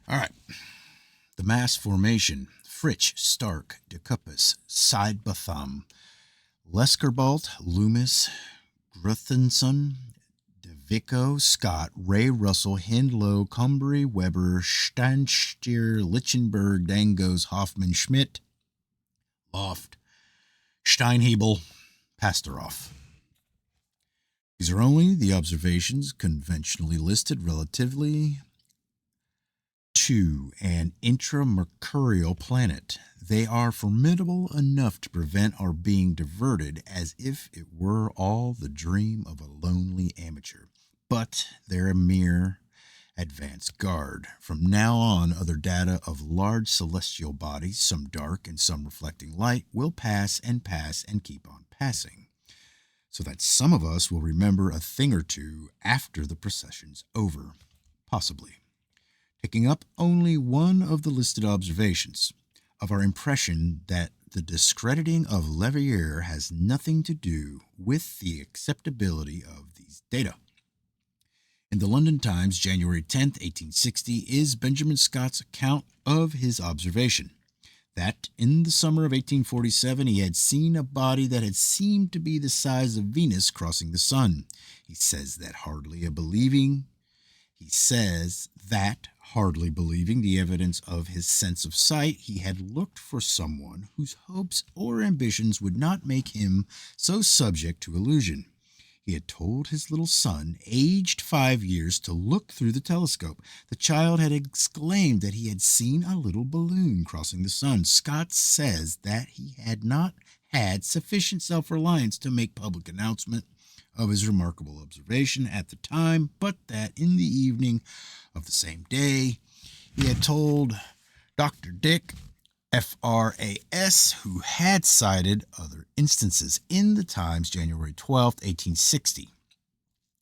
All right. The mass formation Fritsch, Stark, Decupus, Sidebotham, Leskerbalt, Loomis, Gruthenson, DeVico, Scott, Ray Russell, Hindlow, Cumbry, Weber, Steinstier, Lichtenberg, Dangos, Hoffman, Schmidt, Loft, Steinhebel, Pasteroff. These are only the observations conventionally listed relatively to an intramercurial planet. They are formidable enough to prevent our being diverted as if it were all the dream of a lonely amateur. But they're a mere advance guard. From now on, other data of large celestial bodies, some dark and some reflecting light, will pass and keep on passing, so that some of us will remember a thing or two after the procession's over, possibly. Picking up only one of the listed observations of our impression that the discrediting of Leverrier has nothing to do with the acceptability of these data. In the London Times, January 10th, 1860, is Benjamin Scott's account of his observation that in the summer of 1847 he had seen a body that had seemed to be the size of Venus crossing the sun. He says that hardly believing the evidence of his sense of sight, he had looked for someone whose hopes or ambitions would not make him so subject to illusion. He had told his little son, aged 5 years, to look through the telescope. The child had exclaimed that he had seen a little balloon crossing the sun. Scott says that he had not had sufficient self reliance to make public announcement of his remarkable observation at the time, but that in the evening of the same day he had told Dr. Dick FRAS, who had cited other instances. In the Times, January 12th, 1860,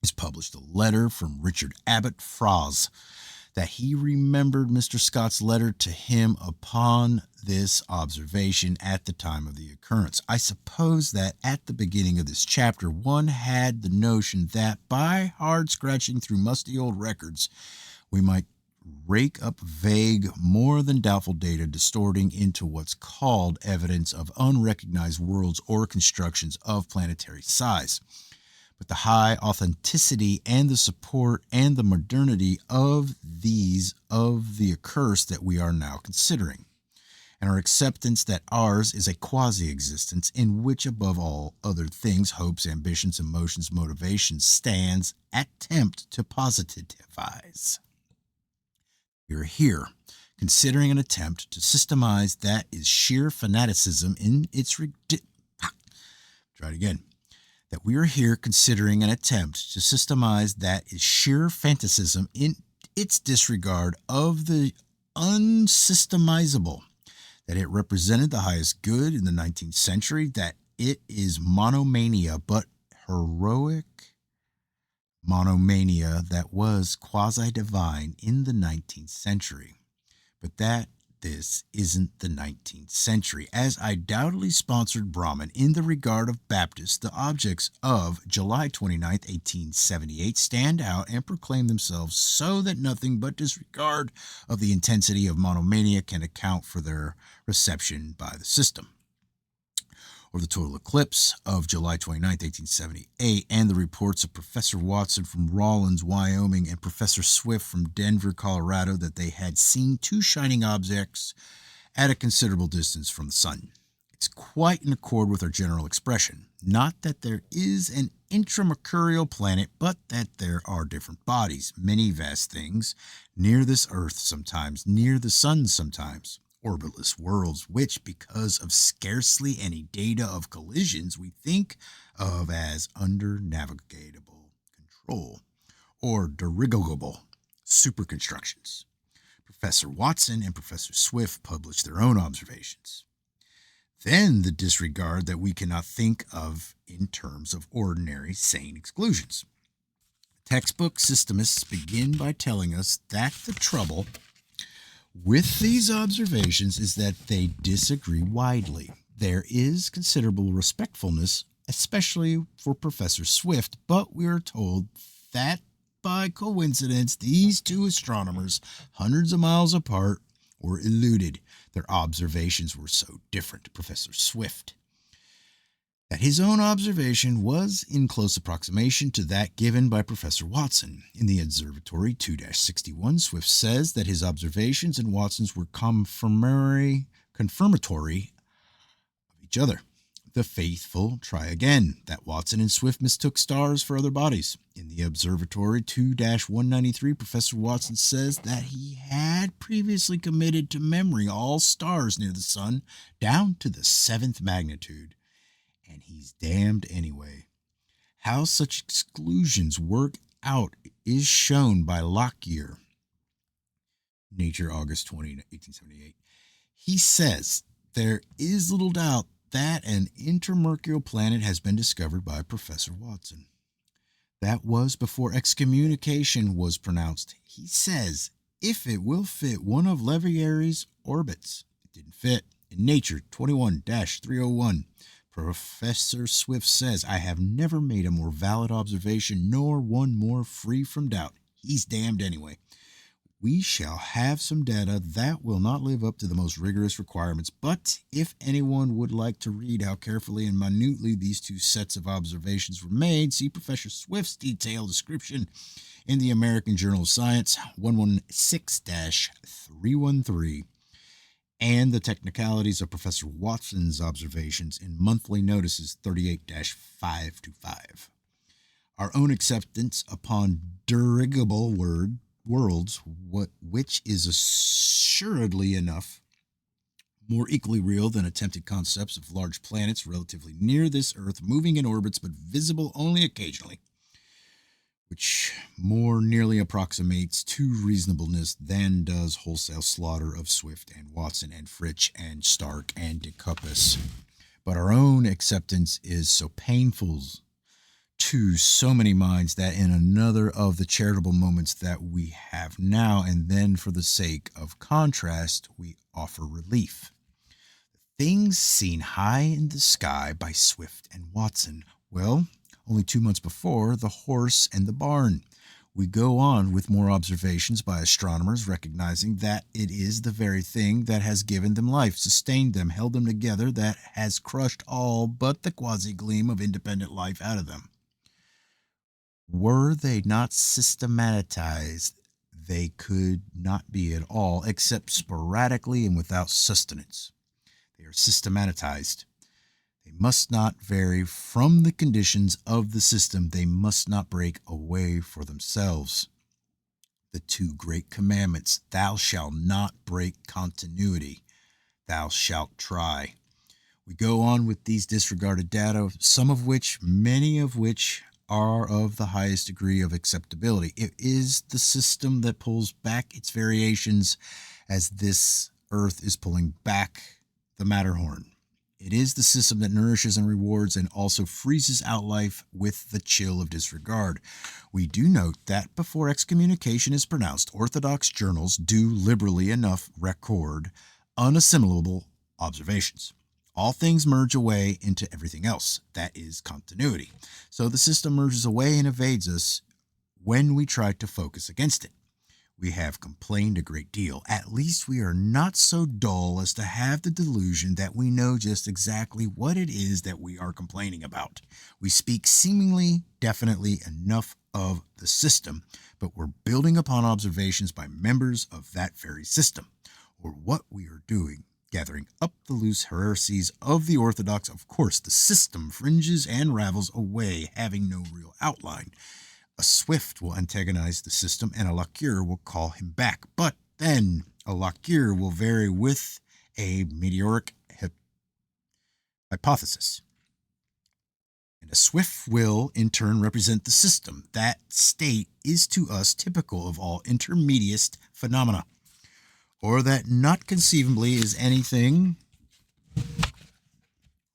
is published a letter from Richard Abbott Fraz that he remembered Mr. Scott's letter to him upon this observation at the time of the occurrence. I suppose that at the beginning of this chapter, one had the notion that by hard scratching through musty old records, we might rake up vague, more than doubtful data distorting into what's called evidence of unrecognized worlds or constructions of planetary size. But the high authenticity and the support and the modernity of the accursed that we are now considering, and our acceptance that ours is a quasi-existence in which, above all other things, hopes, ambitions, emotions, motivations, stands, attempt to positivize. We are here considering an attempt to systemize that is sheer fanaticism in its try it again. That we are here considering an attempt to systemize that is sheer fanaticism in its disregard of the unsystemizable, that it represented the highest good in the 19th century, that it is monomania, but heroic monomania that was quasi-divine in the 19th century, but that this isn't the 19th century, as undoubtedly sponsored Brahman in the regard of Baptists. The objects of July 29th, 1878 stand out and proclaim themselves so that nothing but disregard of the intensity of monomania can account for their reception by the system. Or the total eclipse of July 29th, 1878, and the reports of Professor Watson from Rawlins, Wyoming, and Professor Swift from Denver, Colorado, that they had seen two shining objects at a considerable distance from the sun. It's quite in accord with our general expression, not that there is an intramercurial planet, but that there are different bodies, many vast things, near this earth sometimes, near the sun sometimes, orbitless worlds, which, because of scarcely any data of collisions, we think of as under navigatable control, or dirigible superconstructions. Professor Watson and Professor Swift published their own observations. Then the disregard that we cannot think of in terms of ordinary sane exclusions. Textbook systemists begin by telling us that the trouble with these observations is that they disagree widely. There is considerable respectfulness, especially for Professor Swift, but we are told that by coincidence these two astronomers, hundreds of miles apart, were eluded. Their observations were so different, Professor Swift, that his own observation was in close approximation to that given by Professor Watson. In the Observatory 2-61, Swift says that his observations and Watson's were confirmatory of each other. The faithful try again, that Watson and Swift mistook stars for other bodies. In the Observatory 2-193, Professor Watson says that he had previously committed to memory all stars near the sun down to the 7th magnitude. And he's damned anyway. How such exclusions work out is shown by Lockyer. Nature, August 20, 1878. He says there is little doubt that an intermercurial planet has been discovered by Professor Watson. That was before excommunication was pronounced. He says, if it will fit one of Leverrier's orbits. It didn't fit. In Nature 21-301, Professor Swift says, I have never made a more valid observation, nor one more free from doubt. He's damned anyway. We shall have some data that will not live up to the most rigorous requirements, but if anyone would like to read how carefully and minutely these two sets of observations were made, see Professor Swift's detailed description in the American Journal of Science 116-313, and the technicalities of Professor Watson's observations in Monthly Notices 38-525. Our own acceptance upon dirigible worlds, which is assuredly enough more equally real than attempted concepts of large planets relatively near this Earth, moving in orbits but visible only occasionally, which more nearly approximates to reasonableness than does wholesale slaughter of Swift and Watson and Fritsch and Stark and de Cuppis. But our own acceptance is so painful to so many minds that in another of the charitable moments that we have now, and then for the sake of contrast, we offer relief. Things seen high in the sky by Swift and Watson. Well, only 2 months before, the horse and the barn. We go on with more observations by astronomers, recognizing that it is the very thing that has given them life, sustained them, held them together, that has crushed all but the quasi-gleam of independent life out of them. Were they not systematized, they could not be at all, except sporadically and without sustenance. They are systematized. They must not vary from the conditions of the system. They must not break away for themselves. The two great commandments, thou shalt not break continuity, thou shalt try. We go on with these disregarded data, many of which are of the highest degree of acceptability. It is the system that pulls back its variations as this Earth is pulling back the Matterhorn. It is the system that nourishes and rewards and also freezes out life with the chill of disregard. We do note that before excommunication is pronounced, Orthodox journals do liberally enough record unassimilable observations. All things merge away into everything else. That is continuity. So the system merges away and evades us when we try to focus against it. We have complained a great deal. At least we are not so dull as to have the delusion that we know just exactly what it is that we are complaining about. We speak seemingly definitely enough of the system, but we're building upon observations by members of that very system, or what we are doing. Gathering up the loose heresies of the Orthodox. Of course, the system fringes and ravels away, having no real outline. A Swift will antagonize the system, and a Lockyer will call him back. But then a Lockyer will vary with a meteoric hypothesis. And a Swift will, in turn, represent the system. That state is to us typical of all intermediate phenomena, or that not conceivably is anything,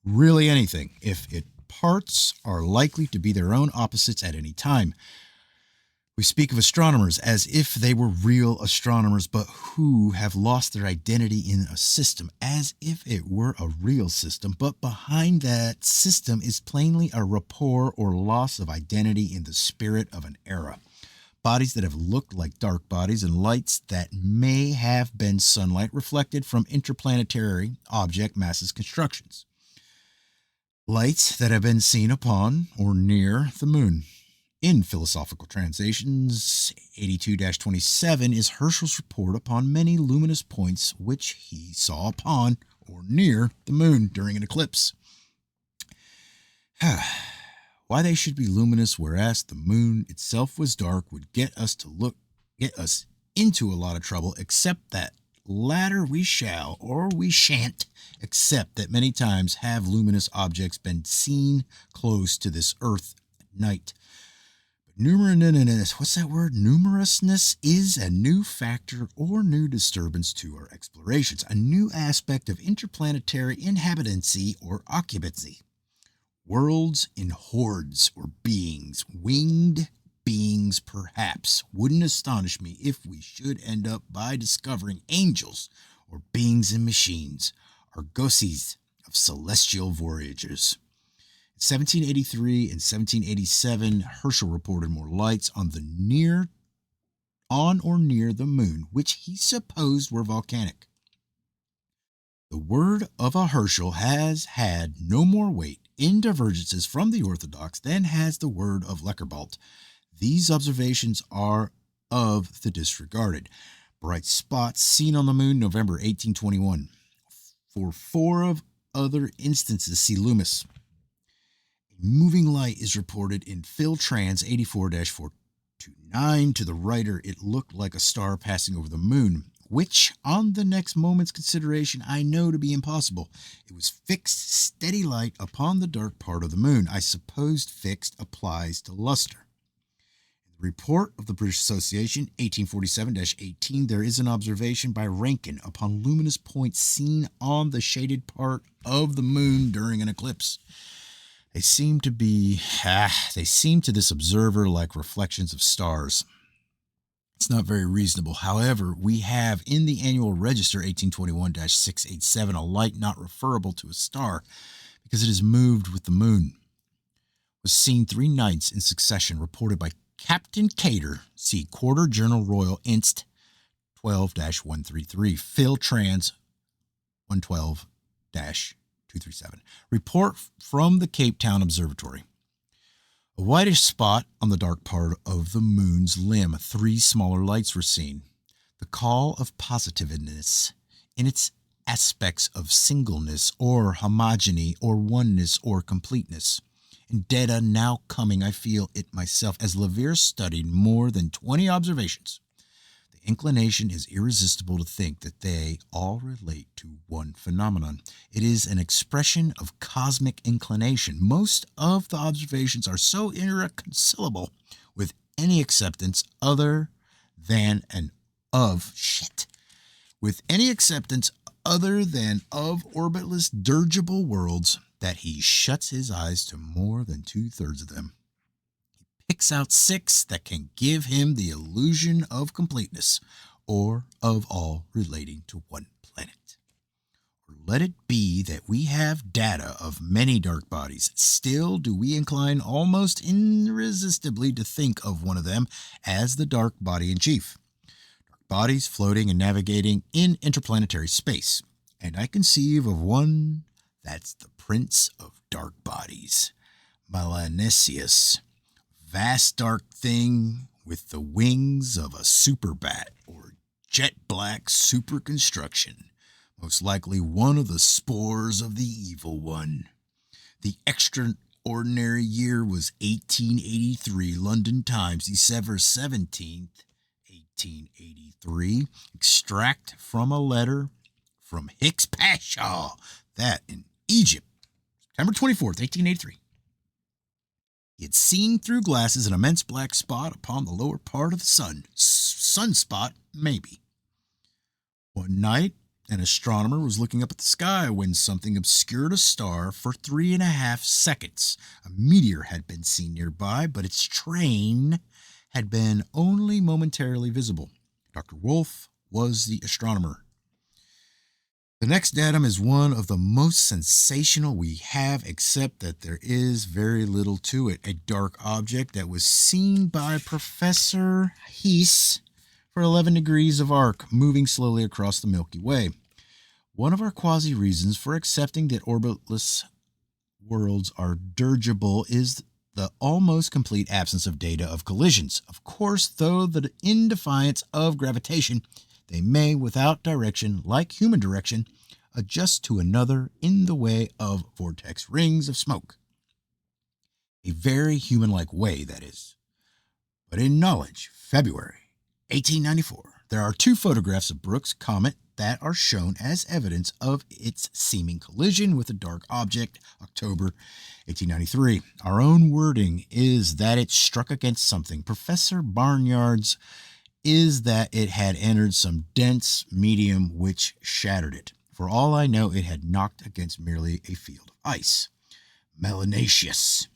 really anything, if its parts are likely to be their own opposites at any time. We speak of astronomers as if they were real astronomers, but who have lost their identity in a system, as if it were a real system, but behind that system is plainly a rapport or loss of identity in the spirit of an era. bodies that have looked like dark bodies, and lights that may have been sunlight reflected from interplanetary object masses constructions. Lights that have been seen upon or near the moon. In Philosophical Translations 82-27 is Herschel's report upon many luminous points which he saw upon or near the moon during an eclipse. Why they should be luminous, whereas the moon itself was dark, would get us into a lot of trouble, except that latter we shall, or we shan't, except that many times have luminous objects been seen close to this earth at night. What's that word? Numerousness is a new factor or new disturbance to our explorations, a new aspect of interplanetary inhabitancy or occupancy. Worlds in hordes or beings, winged beings perhaps. Wouldn't astonish me if we should end up by discovering angels or beings in machines, argosies of celestial voyagers. In 1783 and 1787, Herschel reported more lights on or near the moon, which he supposed were volcanic. The word of a Herschel has had no more weight in divergences from the orthodox than has the word of Leckerbalt. These observations are of the disregarded. Bright spots seen on the moon, November 1821. For 4 of other instances, see Loomis. Moving light is reported in Phil-Trans 84-429. To the writer, it looked like a star passing over the moon, which, on the next moment's consideration, I know to be impossible. It was fixed, steady light upon the dark part of the moon. I supposed fixed applies to luster. In the report of the British Association, 1847-18, there is an observation by Rankine upon luminous points seen on the shaded part of the moon during an eclipse. They seem to this observer like reflections of stars. It's not very reasonable. However, we have in the Annual Register 1821-687 a light not referable to a star because it is moved with the moon. Was seen 3 nights in succession, reported by Captain Cater, see Quarter Journal Royal Inst. 12-133, Phil-Trans 112-237. Report from the Cape Town Observatory. A whitish spot on the dark part of the moon's limb. 3 smaller lights were seen. The call of positiveness in its aspects of singleness or homogeny or oneness or completeness. In data now coming, I feel it myself as Leverrier studied more than 20 observations. The inclination is irresistible to think that they all relate to one phenomenon. It is an expression of cosmic inclination. Most of the observations are so irreconcilable with any acceptance other than of orbitless dirigible worlds that he shuts his eyes to more than 2/3 of them. Picks out 6 that can give him the illusion of completeness, or of all relating to one planet. Or let it be that we have data of many dark bodies, still do we incline almost irresistibly to think of one of them as the dark body in chief. Dark bodies floating and navigating in interplanetary space, and I conceive of one that's the prince of dark bodies, Melanesius. Vast dark thing with the wings of a super bat or jet black super construction, most likely one of the spores of the evil one. The extraordinary year was 1883, London Times, December 17th, 1883. Extract from a letter from Hicks Pashaw, that in Egypt, September 24th, 1883. He had seen through glasses an immense black spot upon the lower part of the sun. Sunspot, maybe. One night, an astronomer was looking up at the sky when something obscured a star for 3.5 seconds. A meteor had been seen nearby, but its train had been only momentarily visible. Dr. Wolf was the astronomer. The next datum is one of the most sensational we have, except that there is very little to it. A dark object that was seen by Professor Heese for 11 degrees of arc, moving slowly across the Milky Way. One of our quasi reasons for accepting that orbitless worlds are dirigible is the almost complete absence of data of collisions. Of course, though, in defiance of gravitation, they may, without direction, like human direction, adjust to another in the way of vortex rings of smoke. A very human-like way, that is. But in Knowledge, February 1894, there are 2 photographs of Brooks' comet that are shown as evidence of its seeming collision with a dark object, October 1893. Our own wording is that it struck against something. Professor Barnard's is that it had entered some dense medium which shattered it. For all I know, it had knocked against merely a field of ice. Melanasius.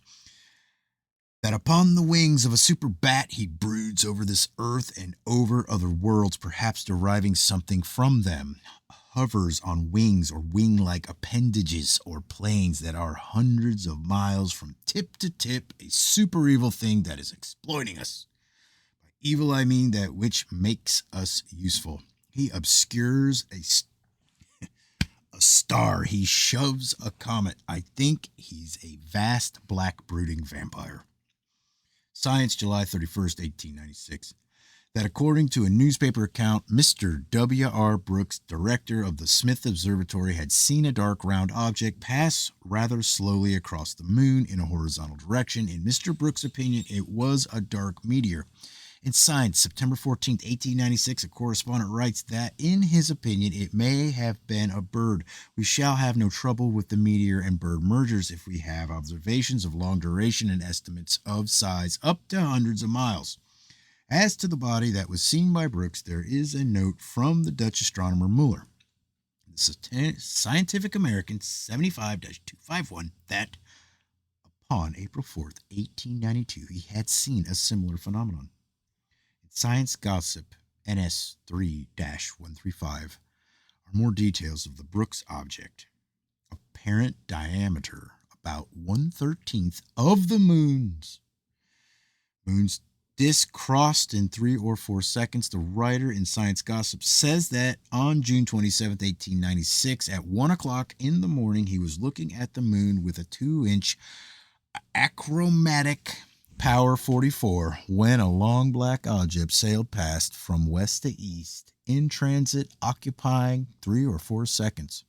That upon the wings of a super bat he broods over this earth and over other worlds, perhaps deriving something from them, hovers on wings or wing-like appendages or planes that are hundreds of miles from tip to tip, a super evil thing that is exploiting us. By evil I mean that which makes us useful. He obscures a star. He shoves a comet. I think he's a vast black brooding vampire. Science, July 31st, 1896. That according to a newspaper account, Mr. W.R. Brooks, director of the Smith Observatory, had seen a dark round object pass rather slowly across the moon in a horizontal direction. In Mr. Brooks' opinion, it was a dark meteor. In Science, September 14, 1896, a correspondent writes that, in his opinion, it may have been a bird. We shall have no trouble with the meteor and bird mergers if we have observations of long duration and estimates of size up to hundreds of miles. As to the body that was seen by Brooks, there is a note from the Dutch astronomer Muller, the Scientific American 75-251, that upon April 4th, 1892, he had seen a similar phenomenon. Science Gossip NS 3-135 are more details of the Brooks object. Apparent diameter about 1/13 of the moon's disk crossed in 3 or 4 seconds. The writer in Science Gossip says that on June 27, 1896, at 1 o'clock in the morning, he was looking at the moon with a 2-inch achromatic Power 44 when a long black object sailed past from west to east in transit, occupying 3 or 4 seconds.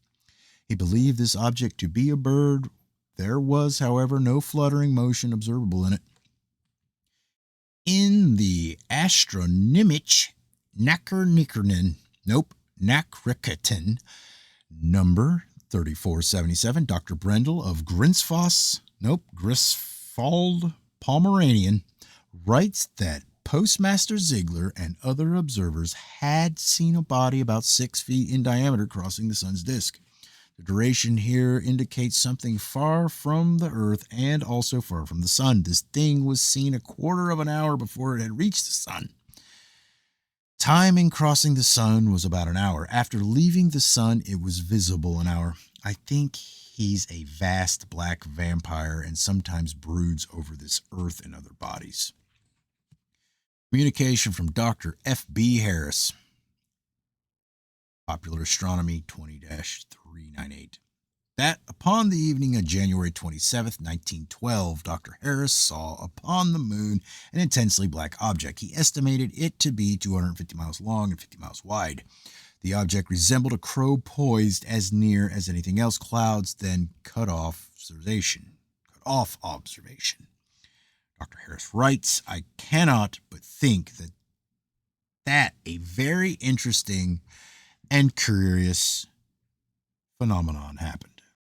He believed this object to be a bird. There was, however, no fluttering motion observable in it. In the Astronomische Nachrichten, number 3477, Dr. Brendel of Griswold, Pomeranian, writes that Postmaster Ziegler and other observers had seen a body about 6 feet in diameter crossing the sun's disk. The duration here indicates something far from the Earth and also far from the sun. This thing was seen a quarter of an hour before it had reached the sun. Time in crossing the sun was about an hour. After leaving the sun, it was visible an hour. I think he's a vast black vampire and sometimes broods over this earth and other bodies. Communication from Dr. F.B. Harris. Popular Astronomy 20-398. That upon the evening of January 27th, 1912, Dr. Harris saw upon the moon an intensely black object. He estimated it to be 250 miles long and 50 miles wide. The object resembled a crow poised as near as anything else. Clouds then cut off observation. Dr. Harris writes, I cannot but think that a very interesting and curious phenomenon happened.